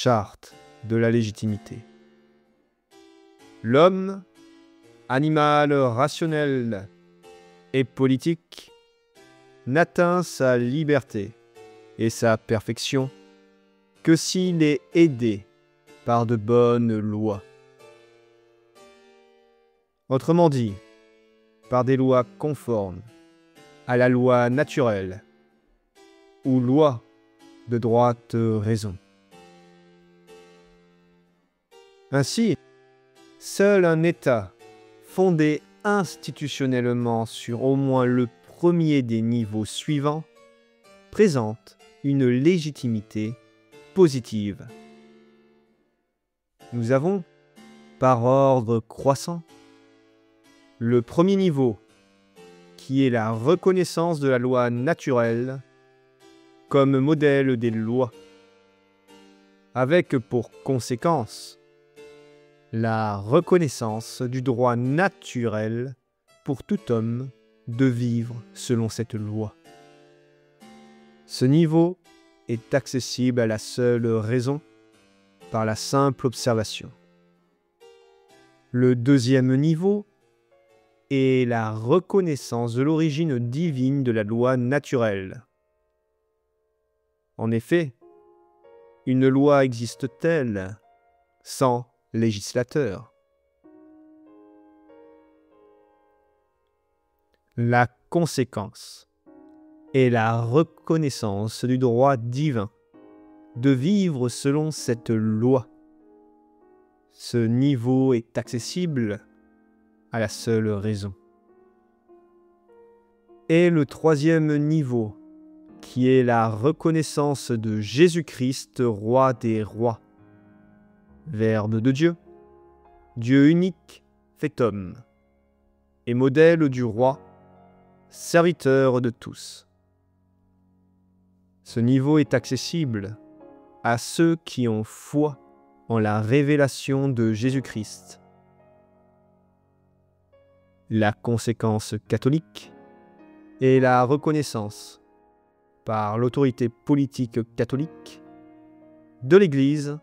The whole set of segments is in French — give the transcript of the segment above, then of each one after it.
Charte de la légitimité. L'homme, animal rationnel et politique, n'atteint sa liberté et sa perfection que s'il est aidé par de bonnes lois. Autrement dit, par des lois conformes à la loi naturelle ou loi de droite raison. Ainsi, seul un État fondé institutionnellement sur au moins le premier des niveaux suivants présente une légitimité positive. Nous avons, par ordre croissant, le premier niveau, qui est la reconnaissance de la loi naturelle comme modèle des lois, avec pour conséquence la reconnaissance du droit naturel pour tout homme de vivre selon cette loi. Ce niveau est accessible à la seule raison par la simple observation. Le deuxième niveau est la reconnaissance de l'origine divine de la loi naturelle. En effet, une loi existe-t-elle sans législateur? La conséquence est la reconnaissance du droit divin de vivre selon cette loi. Ce niveau est accessible à la seule raison. Et le troisième niveau, qui est la reconnaissance de Jésus-Christ, roi des rois, Verbe de Dieu, Dieu unique fait homme, et modèle du roi, serviteur de tous. Ce niveau est accessible à ceux qui ont foi en la révélation de Jésus-Christ. La conséquence catholique est la reconnaissance par l'autorité politique catholique de l'Église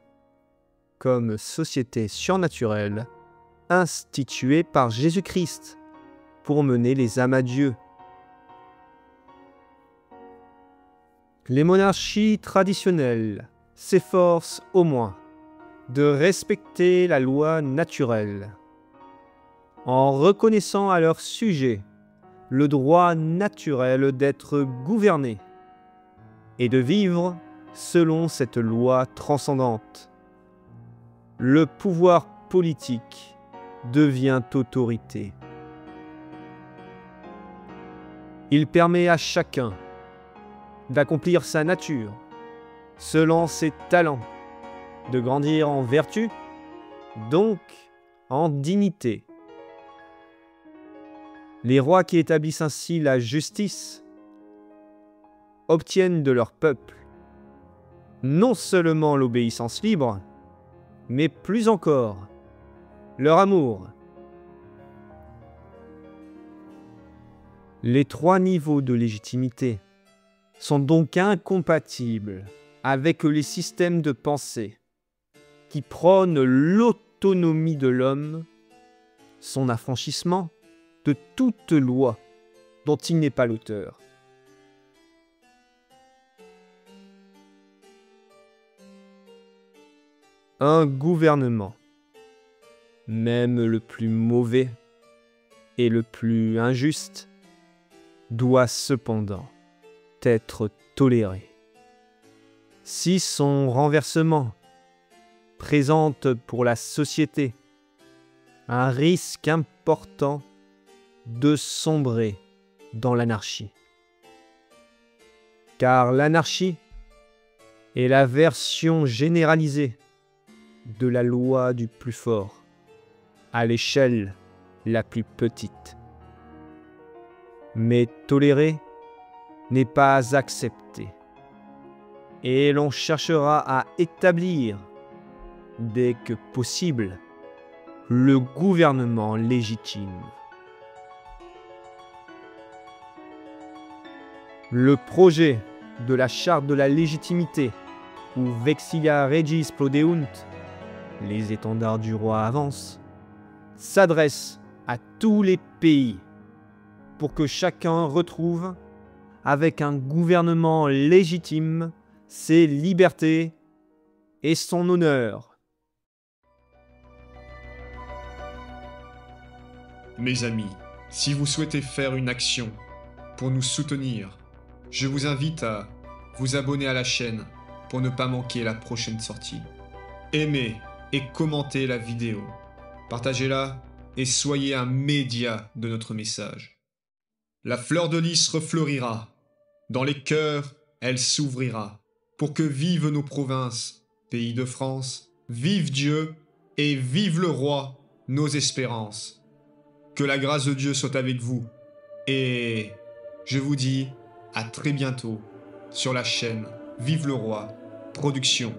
comme société surnaturelle instituée par Jésus-Christ pour mener les âmes à Dieu. Les monarchies traditionnelles s'efforcent au moins de respecter la loi naturelle en reconnaissant à leur sujet le droit naturel d'être gouverné et de vivre selon cette loi transcendante. Le pouvoir politique devient autorité. Il permet à chacun d'accomplir sa nature selon ses talents, de grandir en vertu, donc en dignité. Les rois qui établissent ainsi la justice obtiennent de leur peuple non seulement l'obéissance libre, mais plus encore, leur amour. Les trois niveaux de légitimité sont donc incompatibles avec les systèmes de pensée qui prônent l'autonomie de l'homme, son affranchissement de toute loi dont il n'est pas l'auteur. Un gouvernement, même le plus mauvais et le plus injuste, doit cependant être toléré. Si son renversement présente pour la société un risque important de sombrer dans l'anarchie. Car l'anarchie est la version généralisée de la loi du plus fort à l'échelle la plus petite. Mais tolérer n'est pas accepter, et l'on cherchera à établir, dès que possible, le gouvernement légitime. Le projet de la charte de la légitimité où Vexilia Regis Prodeunt, les étendards du roi avancent, s'adresse à tous les pays pour que chacun retrouve, avec un gouvernement légitime, ses libertés et son honneur. Mes amis, si vous souhaitez faire une action pour nous soutenir, je vous invite à vous abonner à la chaîne pour ne pas manquer la prochaine sortie. Aimez et commentez la vidéo, partagez-la et soyez un média de notre message. La fleur de lys refleurira, dans les cœurs elle s'ouvrira, pour que vivent nos provinces, pays de France, vive Dieu et vive le roi, nos espérances. Que la grâce de Dieu soit avec vous, et je vous dis à très bientôt sur la chaîne Vive le Roi Production.